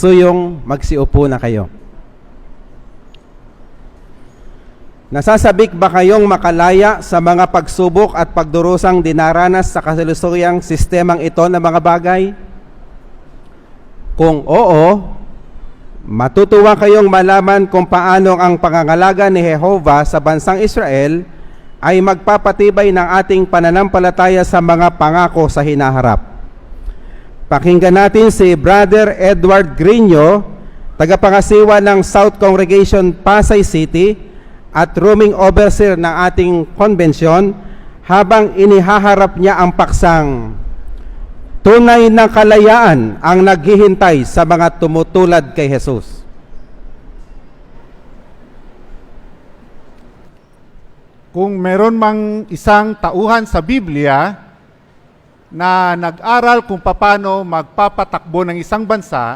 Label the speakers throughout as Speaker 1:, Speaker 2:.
Speaker 1: magsuyong magsiupo na kayo. Nasasabik ba kayong makalaya sa mga pagsubok at pagdurusang dinaranas sa kasalukuyang sistemang ito ng mga bagay? Kung oo, matutuwa kayong malaman kung paano ang pangangalaga ni Jehovah sa bansang Israel ay magpapatibay ng ating pananampalataya sa mga pangako sa hinaharap. Pakinggan natin si Brother Edward Grino, tagapangasiwa ng South Congregation, Pasay City, at rooming overseer ng ating konbensyon habang inihaharap niya ang paksang tunay na kalayaan ang naghihintay sa mga tumutulad kay Jesus.
Speaker 2: Kung meron mang isang tauhan sa Biblia na nag-aral kung paano magpapatakbo ng isang bansa,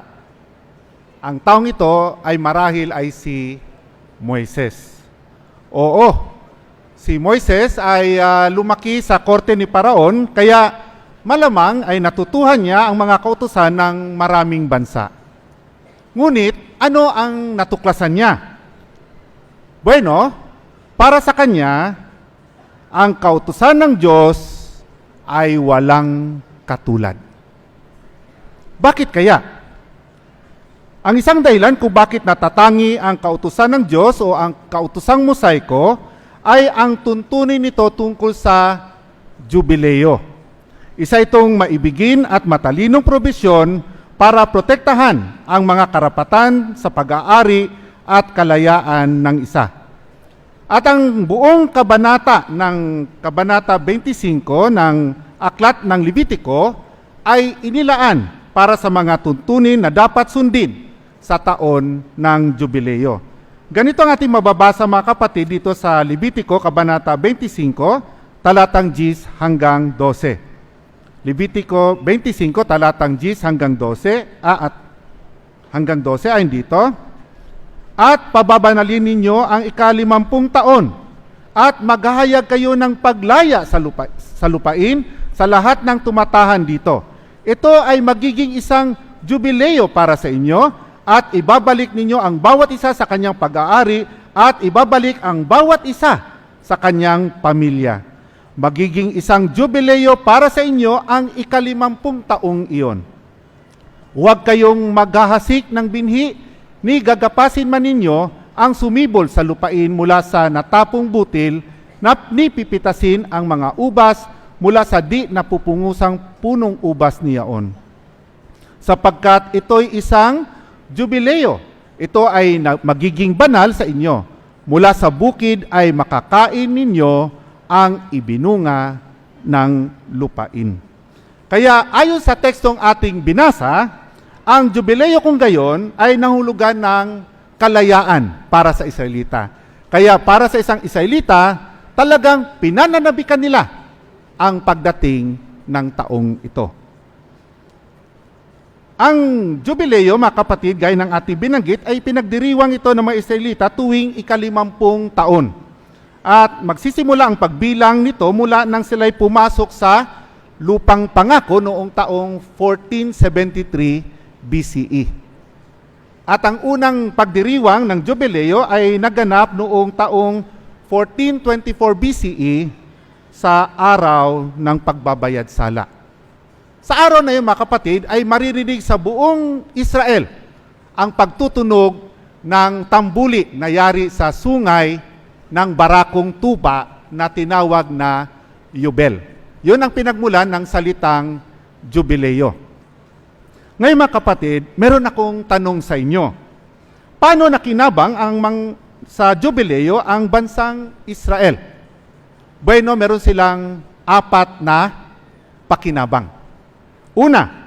Speaker 2: ang taong ito ay marahil ay si Moises. Oo, si Moises ay lumaki sa korte ni Paraon, kaya malamang ay natutuhan niya ang mga kautusan ng maraming bansa. Ngunit, ano ang natuklasan niya? Bueno, para sa kanya, ang kautusan ng Diyos ay walang katulad. Bakit kaya? Ang isang dahilan kung bakit natatangi ang kautusan ng Diyos o ang kautusang mosaiko ay ang tuntunin nito tungkol sa jubileo. Isa itong maibigin at matalinong probisyon para protektahan ang mga karapatan sa pag-aari at kalayaan ng isa. At ang buong kabanata ng Kabanata 25 ng Aklat ng Levitiko ay inilaan para sa mga tuntunin na dapat sundin sa taon ng jubileo. Ganito ang ating mababasa, mga kapatid, dito sa Levitiko, Kabanata 25, talatang 10 hanggang 12. Levitiko 25, talatang 10 hanggang 12, hanggang 12 ay dito. At pababanalin ninyo ang ika-50 taon, at maghahayag kayo ng paglaya sa lupain sa lahat ng tumatahan dito. Ito ay magiging isang jubileo para sa inyo, at ibabalik ninyo ang bawat isa sa kanyang pag-aari, at ibabalik ang bawat isa sa kanyang pamilya. Magiging isang jubileo para sa inyo ang ika-50 taong iyon. Huwag kayong maghahasik ng binhi, ni gagapasin man ninyo ang sumibol sa lupain mula sa natapong butil, na nipipitasin ang mga ubas mula sa di napupungusang punong ubas niyaon. Sapagkat ito'y isang jubileo, ito ay magiging banal sa inyo. Mula sa bukid ay makakain ninyo ang ibinunga ng lupain. Kaya ayon sa tekstong ating binasa, ang jubileo kung gayon ay nahulugan ng kalayaan para sa Israelita. Kaya para sa isang Israelita, talagang pinananabikan nila ang pagdating ng taong ito. Ang jubileo, mga kapatid, gaya ng ating binanggit, ay pinagdiriwang ito ng mga Israelita tuwing ika-50 taon. At magsisimula ang pagbilang nito mula nang sila'y pumasok sa lupang pangako noong taong 1473 BCE. At ang unang pagdiriwang ng jubileo ay naganap noong taong 1424 BCE sa araw ng pagbabayad sala. Sa araw na yun, mga kapatid, ay maririnig sa buong Israel ang pagtutunog ng tambuli na yari sa sungay ng barakong tupa na tinawag na Yubel. Yun ang pinagmulan ng salitang jubileo. Ngayon, mga kapatid, meron akong tanong sa inyo. Paano nakinabang sa jubileo ang bansang Israel? Bueno, meron silang 4 na pakinabang. Una,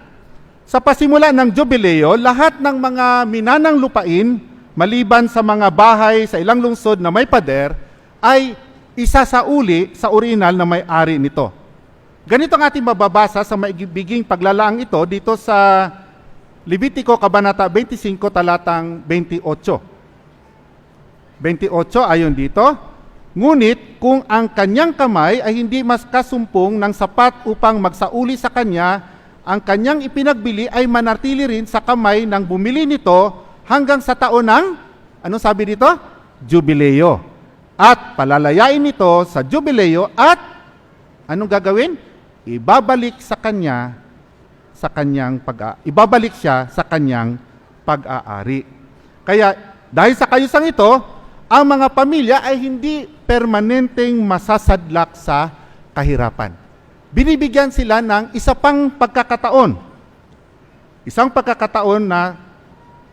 Speaker 2: sa pasimula ng jubileo, lahat ng mga minanang lupain, maliban sa mga bahay sa ilang lungsod na may pader, ay isasauli sa orihinal na may-ari nito. Ganito ang ating mababasa sa maibiging paglalaang ito dito sa Levitiko Kabanata 25, talatang 28. 28 ayon dito, ngunit kung ang kanyang kamay ay hindi mas kasumpong ng sapat upang magsauli sa kanya, ang kanyang ipinagbili ay manatili rin sa kamay ng bumili nito hanggang sa taon ng, anong sabi dito? Jubileo. At palalayain nito sa Jubileo at anong gagawin? Ibabalik siya sa kanyang pag-aari. Kaya dahil sa kayusang ito, ang mga pamilya ay hindi permanenteng masasadlak sa kahirapan. Binibigyan sila ng isa pang pagkakataon. Isang pagkakataon na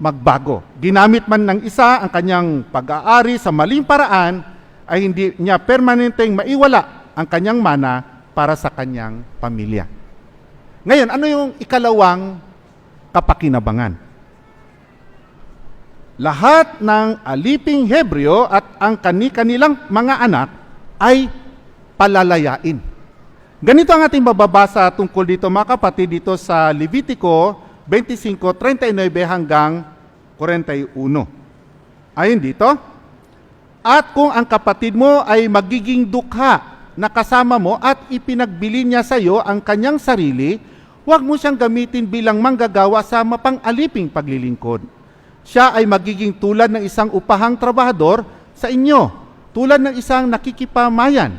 Speaker 2: magbago. Ginamit man ng isa ang kanyang pag-aari sa maling paraan, ay hindi niya permanenteng maiwala ang kanyang mana para sa kanyang pamilya. Ngayon, ano yung ikalawang kapakinabangan? Lahat ng aliping Hebreo at ang kanilang mga anak ay palalayain. Ganito ang ating mababasa tungkol dito, mga kapatid, dito sa Levitico 25:39 hanggang 41. Ayon dito, at kung ang kapatid mo ay magiging dukha na kasama mo at ipinagbili niya sa iyo ang kanyang sarili, huwag mo siyang gamitin bilang manggagawa sa mapang-aliping paglilingkod. Siya ay magiging tulad ng isang upahang trabahador sa inyo, tulad ng isang nakikipamayan.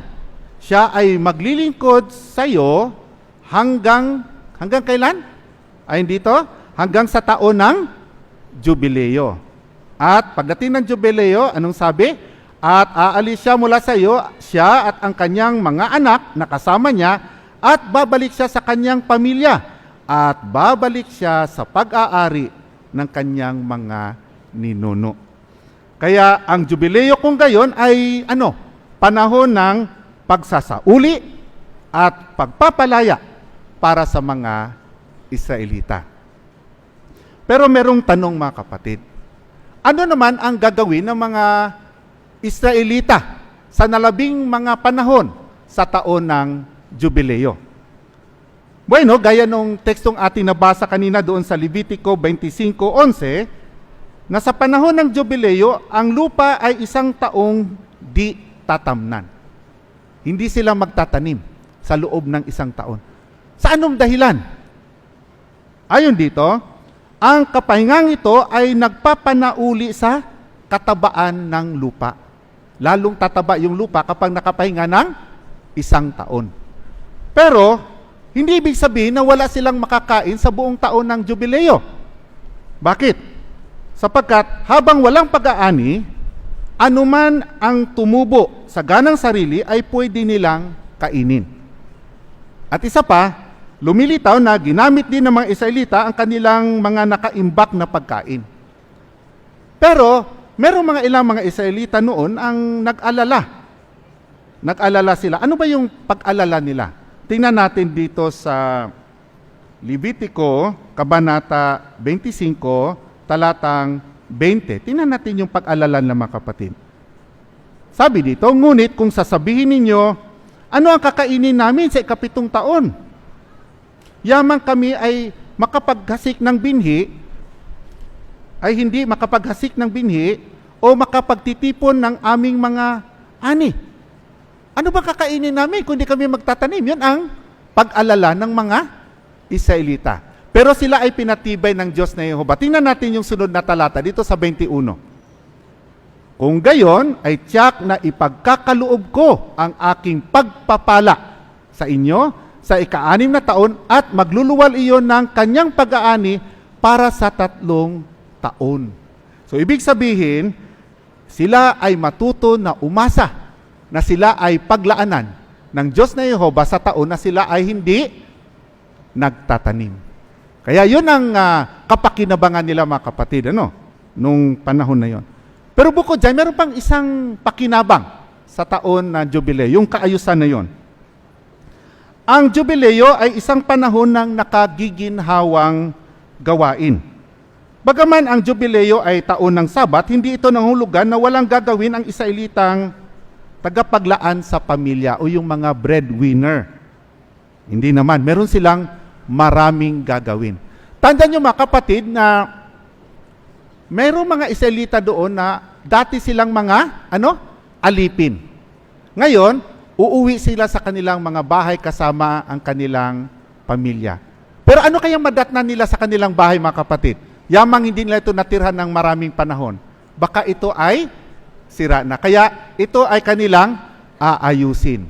Speaker 2: Siya ay maglilingkod sa iyo hanggang kailan? Ayon dito, hanggang sa taon ng Jubileo. At pagdating ng Jubileo, anong sabi? At aalis siya mula sa iyo, siya at ang kanyang mga anak na kasama niya, at babalik siya sa kanyang pamilya, at babalik siya sa pag-aari ng kanyang mga ninuno. Kaya ang Jubileo kung gayon ay panahon ng pagsasauli at pagpapalaya para sa mga Israelita. Pero merong tanong, mga kapatid. Ano naman ang gagawin ng mga Israelita sa nalabing mga panahon sa taon ng Jubileo? Bueno, gaya nung tekstong ating nabasa kanina doon sa Levitico 25:11, na sa panahon ng Jubileo, ang lupa ay isang taong di tatamnan. Hindi sila magtatanim sa loob ng isang taon. Sa anong dahilan? Ayon dito, ang kapahingang ito ay nagpapanauli sa katabaan ng lupa. Lalong tataba yung lupa kapag nakapahinga ng isang taon. Pero, hindi ibig sabihin na wala silang makakain sa buong taon ng Jubileo. Bakit? Sapagkat habang walang pag-aani, anuman ang tumubo sa ganang sarili ay pwede nilang kainin. At isa pa, lumilitaw na ginamit din ng mga Israelita ang kanilang mga nakaimbak na pagkain. Pero, merong mga ilang mga Israelita noon ang nag-alala. Nag-alala sila. Ano ba yung pag-alala nila? Tingnan natin dito sa Levitico, Kabanata 25, talatang 20. Tingnan natin yung pag-alala ng mga kapatid. Sabi dito, ngunit kung sasabihin ninyo, ano ang kakainin namin sa ikapitong taon? Yamang kami ay makapaghasik ng binhi, ay hindi makapaghasik ng binhi o makapagtitipon ng aming mga ani. Ano ba kakainin namin kung di kami magtatanim? Yun ang pag-alala ng mga Israelita. Pero sila ay pinatibay ng Diyos na Yehova. Tingnan natin yung sunod na talata dito sa 21. Kung gayon ay tiyak na ipagkakaloob ko ang aking pagpapala sa inyo sa ika-6 na taon at magluluwal iyon ng kanyang pag-aani para sa 3 taon. So ibig sabihin, sila ay matuto na umasa na sila ay paglaanan ng Diyos na Yehova sa taon na sila ay hindi nagtatanim. Kaya yun ang kapakinabangan nila, mga kapatid, nung panahon na yon. Pero bukod dyan, meron pang isang pakinabang sa taon na Jubileo, yung kaayusan na yon. Ang Jubileo ay isang panahon ng nakagiginhawang gawain. Bagaman ang Jubileo ay taon ng Sabat, hindi ito nangulugan na walang gagawin ang Israelitang tagapaglaan sa pamilya o yung mga breadwinner. Hindi naman, meron silang maraming gagawin. Tandaan nyo, mga kapatid, na mayroong mga Israelita doon na dati silang mga alipin. Ngayon, uuwi sila sa kanilang mga bahay kasama ang kanilang pamilya. Pero ano kayang madatnan nila sa kanilang bahay, mga kapatid? Yamang hindi nila ito natirhan ng maraming panahon. Baka ito ay sira na. Kaya ito ay kanilang aayusin.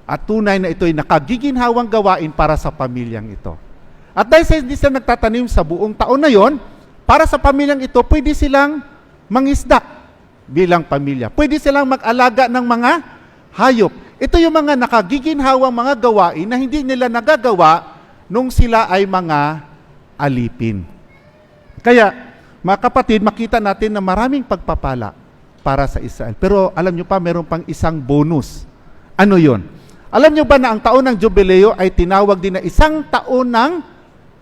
Speaker 2: At tunay na ito ay nakagiginhawang gawain para sa pamilyang ito. At dahil hindi sila nagtatanim sa buong taon na yon, para sa pamilyang ito, pwede silang mangisda bilang pamilya. Pwede silang mag-alaga ng mga hayop. Ito yung mga nakagiginhawang mga gawain na hindi nila nagagawa nung sila ay mga alipin. Kaya, mga kapatid, makita natin na maraming pagpapala para sa Israel. Pero alam nyo pa, meron pang isang bonus. Ano yon? Alam nyo ba na ang taon ng Jubileo ay tinawag din na isang taon ng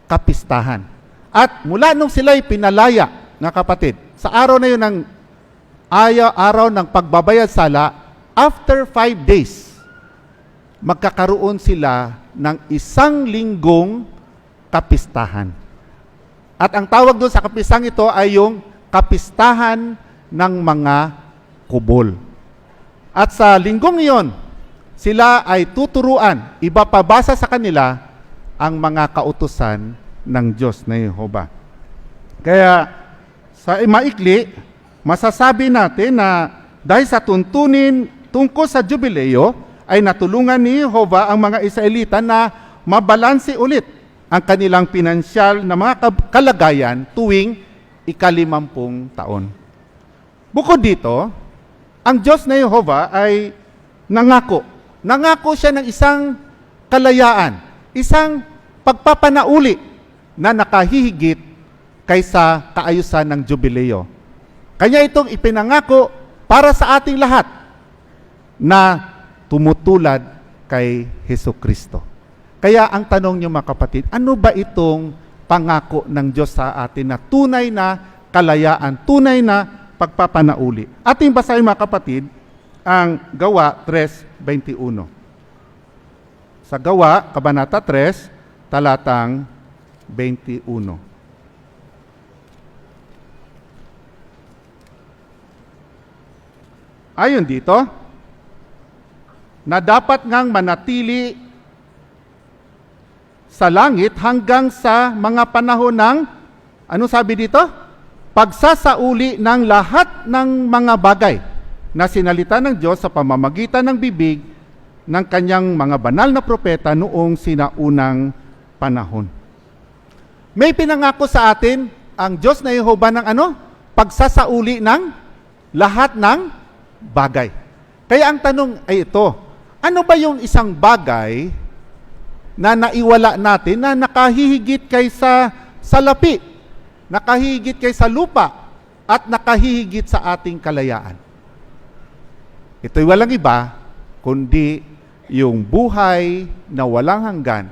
Speaker 2: kapistahan? At mula nung sila'y pinalaya, mga kapatid, sa araw na yun ng araw ng pagbabayad sala, after 5 days, magkakaroon sila ng 1 linggong kapistahan. At ang tawag doon sa kapistahang ito ay yung kapistahan ng mga kubol. At sa linggong iyon, sila ay tuturuan, ibapabasa sa kanila ang mga kautusan ng Diyos na Jehova. Kaya sa maikli, masasabi natin na dahil sa tuntunin tungkol sa Jubileo, ay natulungan ni Jehova ang mga Israelita na mabalanse ulit ang kanilang pinansyal na mga kalagayan tuwing ika-50 taon. Bukod dito, ang Diyos na Jehova ay nangako. Nangako siya ng isang kalayaan, isang pagpapanauli na nakahihigit kaysa kaayusan ng Jubileo. Kanya itong ipinangako para sa ating lahat na tumutulad kay Hesukristo. Kaya ang tanong niyo, mga kapatid, ano ba itong pangako ng Diyos sa atin na tunay na kalayaan, tunay na pagpapanauli? Ating basahin, mga kapatid, ang Gawa 3:21. Sa Gawa, Kabanata 3, talatang 21. Ayon dito, na dapat ngang manatili sa langit hanggang sa mga panahon ng, ano sabi dito? Pagsasauli ng lahat ng mga bagay na sinalita ng Diyos sa pamamagitan ng bibig ng kanyang mga banal na propeta noong sinaunang panahon. May pinangako sa atin ang Diyos na Jehova ng ano? Pagsasauli ng lahat ng bagay. Kaya ang tanong ay ito, ano ba yung isang bagay na naiwala natin na nakahihigit kaysa salapi, nakahihigit kaysa lupa, at nakahihigit sa ating kalayaan? Ito'y walang iba, kundi yung buhay na walang hanggan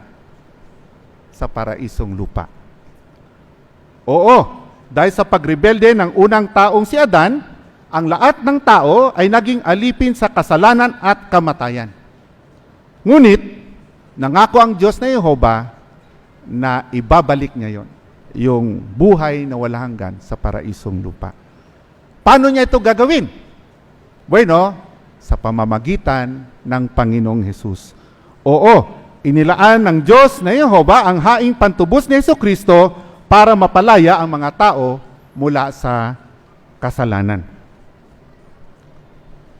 Speaker 2: sa paraisong lupa. Oo, dahil sa pagrebelde ng unang taong si Adan, ang lahat ng tao ay naging alipin sa kasalanan at kamatayan. Ngunit, nangako ang Diyos na Jehova na ibabalik niya yon, yung buhay na walang hanggan sa paraisong lupa. Paano niya ito gagawin? Bueno, sa pamamagitan ng Panginoong Hesus. Oo, inilaan ng Diyos na Jehova ang haing pantubos ni Hesukristo para mapalaya ang mga tao mula sa kasalanan.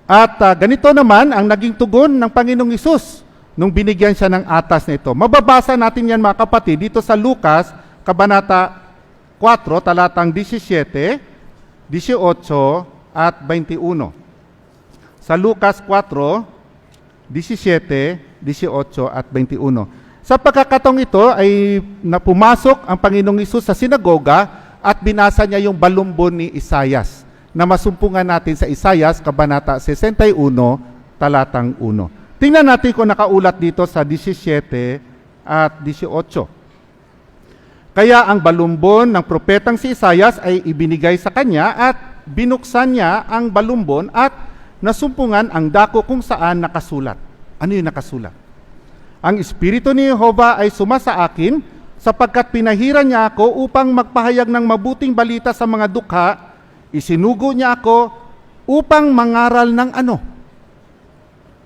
Speaker 2: At ganito naman ang naging tugon ng Panginoong Hesus nung binigyan siya ng atas na ito. Mababasa natin yan, mga kapatid, dito sa Lucas, Kabanata 4, talatang 17, 18, at 21. Sa Lucas 4, 17, 18, at 21. Sa pagkakataong ito ay napumasok ang Panginoong Hesus sa sinagoga at binasa niya yung balumbon ni Isaias na masumpungan natin sa Isaias, Kabanata 61, talatang 1. Tingnan natin kung nakaulat dito sa 17 at 18. Kaya ang balumbon ng propetang si Isaias ay ibinigay sa kanya at binuksan niya ang balumbon at nasumpungan ang dako kung saan nakasulat. Ano yung nakasulat? Ang Espiritu ni Jehova ay sumasa akin sapagkat pinahiran niya ako upang magpahayag ng mabuting balita sa mga dukha. Isinugo niya ako upang mangaral ng ano?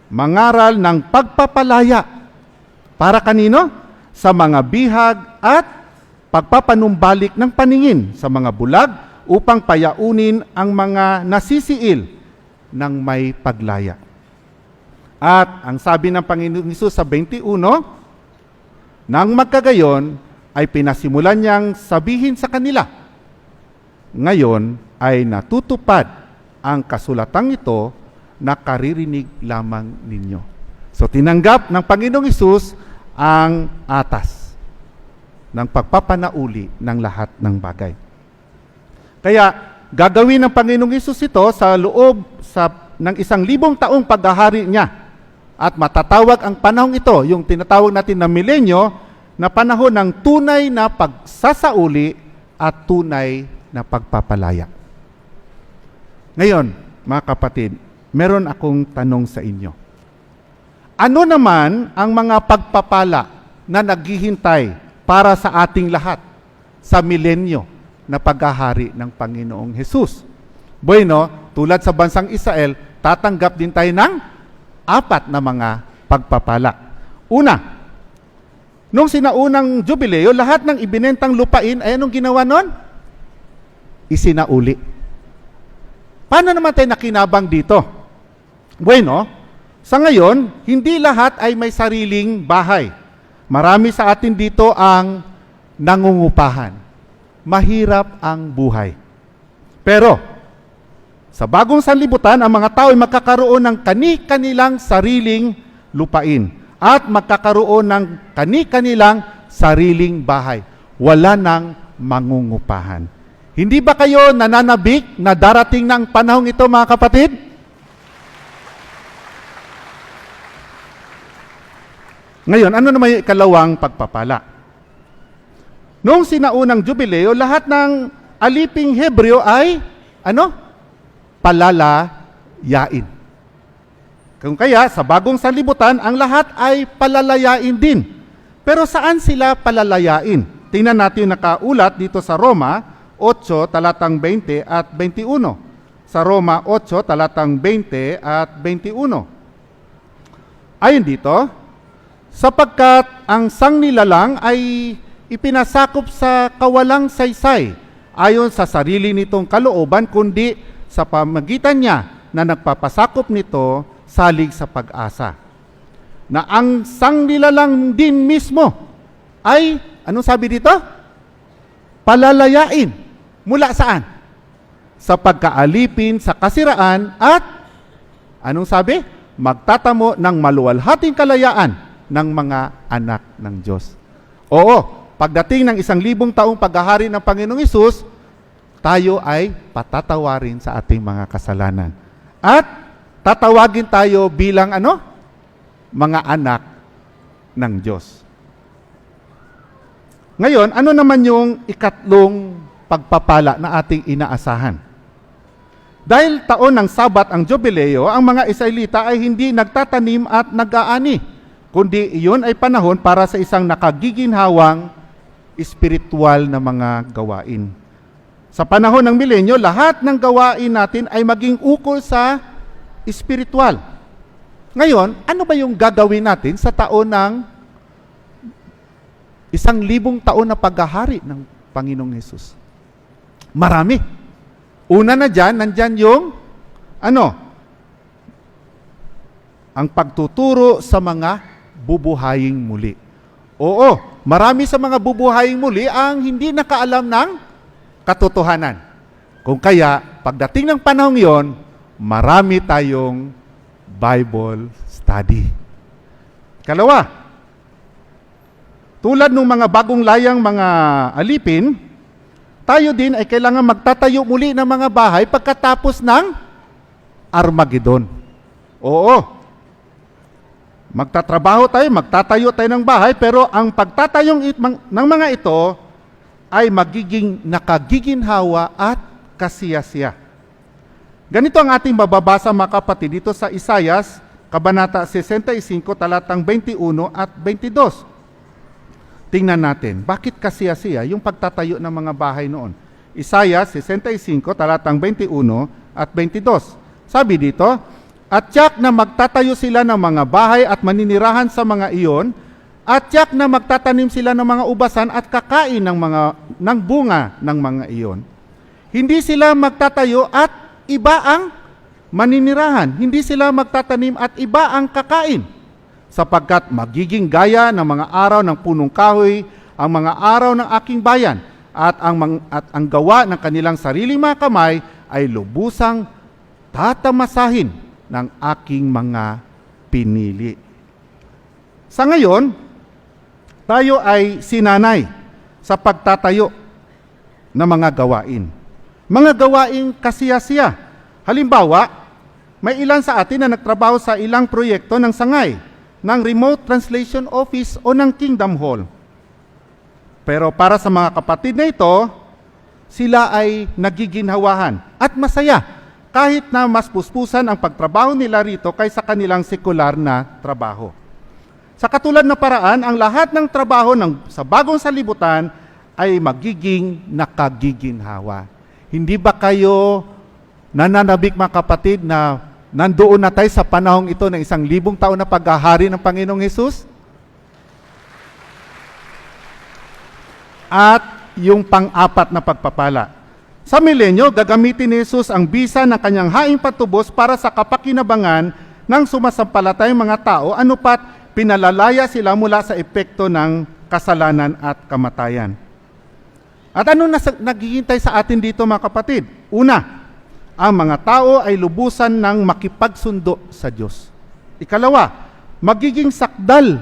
Speaker 2: Mangaral ng pagpapalaya. Para kanino? sa mga bihag at pagpapanumbalik ng paningin sa mga bulag upang payaunin ang mga nasisiil ng may paglaya. At ang sabi ng Panginoong Hesus sa 21, nang magkagayon ay pinasimulan niyang sabihin sa kanila, ngayon ay natutupad ang kasulatang ito na karirinig lamang ninyo. So tinanggap ng Panginoong Hesus ang atas ng pagpapanauli ng lahat ng bagay. Kaya gagawin ng Panginoong Hesus ito sa loob ng 1,000 taong paghahari niya. At matatawag ang panahong ito, yung tinatawag natin na milenyo, na panahon ng tunay na pagsasauli at tunay na pagpapalaya. Ngayon, mga kapatid, meron akong tanong sa inyo. Ano naman ang mga pagpapala na naghihintay para sa ating lahat sa milenyo na paghahari ng Panginoong Hesus? Bueno, tulad sa bansang Israel, tatanggap din tayo ng 4 na mga pagpapala. Una, nung sinaunang jubileo, lahat ng ibinentang lupain, ay anong ginawa nun? Isinauli. Paano naman tayo nakinabang dito? Bueno, sa ngayon, hindi lahat ay may sariling bahay. Marami sa atin dito ang nangungupahan. Mahirap ang buhay. Pero, sa bagong sanlibutan, ang mga tao ay magkakaroon ng kani-kanilang sariling lupain at magkakaroon ng kani-kanilang sariling bahay. Wala nang mangungupahan. Hindi ba kayo nananabik na darating ng panahong ito, mga kapatid? Ngayon, ano naman yung ikalawang pagpapala? Noong sinaunang jubileo, lahat ng aliping Hebreo ay, palalayain. Kung kaya, sa bagong sanlibutan, ang lahat ay palalayain din. Pero saan sila palalayain? Tingnan natin yung nakaulat dito sa Roma 8, talatang 20 at 21. Sa Roma 8, talatang 20 at 21. Ayon dito, sapagkat ang sangnilalang ay ipinasakop sa kawalang saysay ayon sa sarili nitong kalooban, kundi sa pamagitan niya na nagpapasakop nito salig sa pag-asa. Na ang sangnilalang din mismo ay, anong sabi dito? Palalayain. Mula saan? Sa pagkaalipin sa kasiraan at, anong sabi? Magtatamo ng maluwalhating kalayaan ng mga anak ng Diyos. Oo, pagdating ng 1,000 taong paghahari ng Panginoong Hesus, tayo ay patatawarin sa ating mga kasalanan. At tatawagin tayo bilang mga anak ng Diyos. Ngayon, ano naman yung ikatlong pagpapala na ating inaasahan? Dahil taon ng Sabat ang Jubileo, ang mga Israelita ay hindi nagtatanim at nag-aani, kundi iyon ay panahon para sa isang nakagiginhawang espiritual na mga gawain. Sa panahon ng milenyo, lahat ng gawain natin ay maging ukol sa espiritual. Ngayon, ano ba yung gagawin natin sa taon ng 1,000 taon na paghahari ng Panginoong Hesus? Marami. Una na dyan, nandyan yung, ang pagtuturo sa mga bubuhaying muli. Oo, marami sa mga bubuhaying muli ang hindi nakaalam ng katotohanan. Kung kaya, pagdating ng panahong yon, marami tayong Bible study. Kalawa, tulad ng mga bagong layang mga alipin, tayo din ay kailangan magtatayo muli ng mga bahay pagkatapos ng Armageddon. Oo, magtatrabaho tayo, magtatayo tayo ng bahay, pero ang pagtatayong ng mga ito ay magiging nakagiginhawa at kasiyasiya. Ganito ang ating mababasa, mga kapatid, dito sa Isayas, Kabanata 65, talatang 21 at 22. Tingnan natin, bakit kasiyasiya yung pagtatayo ng mga bahay noon? Isayas 65, talatang 21 at 22. Sabi dito, at tiyak na magtatayo sila ng mga bahay at maninirahan sa mga iyon, At tiyak na magtatanim sila ng mga ubasan at kakain ng bunga ng mga iyon. Hindi sila magtatayo at iba ang maninirahan. Hindi sila magtatanim at iba ang kakain. Sapagkat magiging gaya ng mga araw ng punong kahoy ang mga araw ng aking bayan at ang gawa ng kanilang sariling mga kamay ay lubusang tatamasahin ng aking mga pinili. Sa ngayon, tayo ay sinanay sa pagtatayo ng mga gawain. Mga gawaing kasiyasiya. Halimbawa, may ilan sa atin na nagtrabaho sa ilang proyekto ng sangay, ng Remote Translation Office o ng Kingdom Hall. Pero para sa mga kapatid na ito, sila ay nagiginhawahan at masaya kahit na mas puspusan ang pagtrabaho nila rito kaysa kanilang sekular na trabaho. Sa katulad na paraan, ang lahat ng trabaho sa bagong salibutan ay magiging nakagiginhawa. Hindi ba kayo nananabik mga kapatid na nandoon na tayo sa panahong ito ng 1,000 taon na paghahari ng Panginoong Hesus? At yung pang-apat na pagpapala. Sa milenyo, gagamitin ni Jesus ang bisa ng kanyang haing patubos para sa kapakinabangan ng sumasampalatayang mga tao, anupat pinalalaya sila mula sa epekto ng kasalanan at kamatayan. At ano naghihintay sa atin dito mga kapatid? Una, ang mga tao ay lubusan ng makipagsundo sa Diyos. Ikalawa, magiging sakdal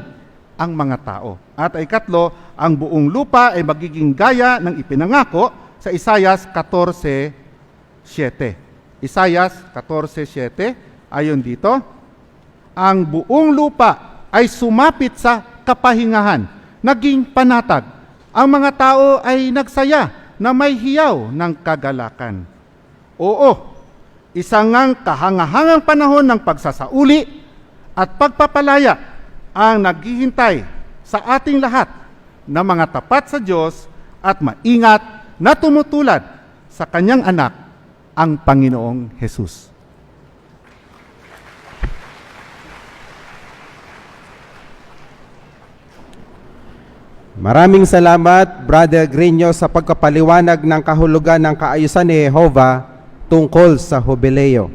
Speaker 2: ang mga tao. At ikatlo, ang buong lupa ay magiging gaya ng ipinangako sa Isaias 14:7. Isaias 14:7, ayon dito, ang buong lupa ay sumapit sa kapahingahan, naging panatag. Ang mga tao ay nagsaya na may hiyaw ng kagalakan. Oo, isang ngang kahangahangang panahon ng pagsasauli at pagpapalaya ang naghihintay sa ating lahat na mga tapat sa Diyos at maingat na tumutulad sa kanyang anak, ang Panginoong Hesus.
Speaker 1: Maraming salamat, Brother Grino, sa pagkapaliwanag ng kahulugan ng kaayusan ni Jehovah tungkol sa Jubileo.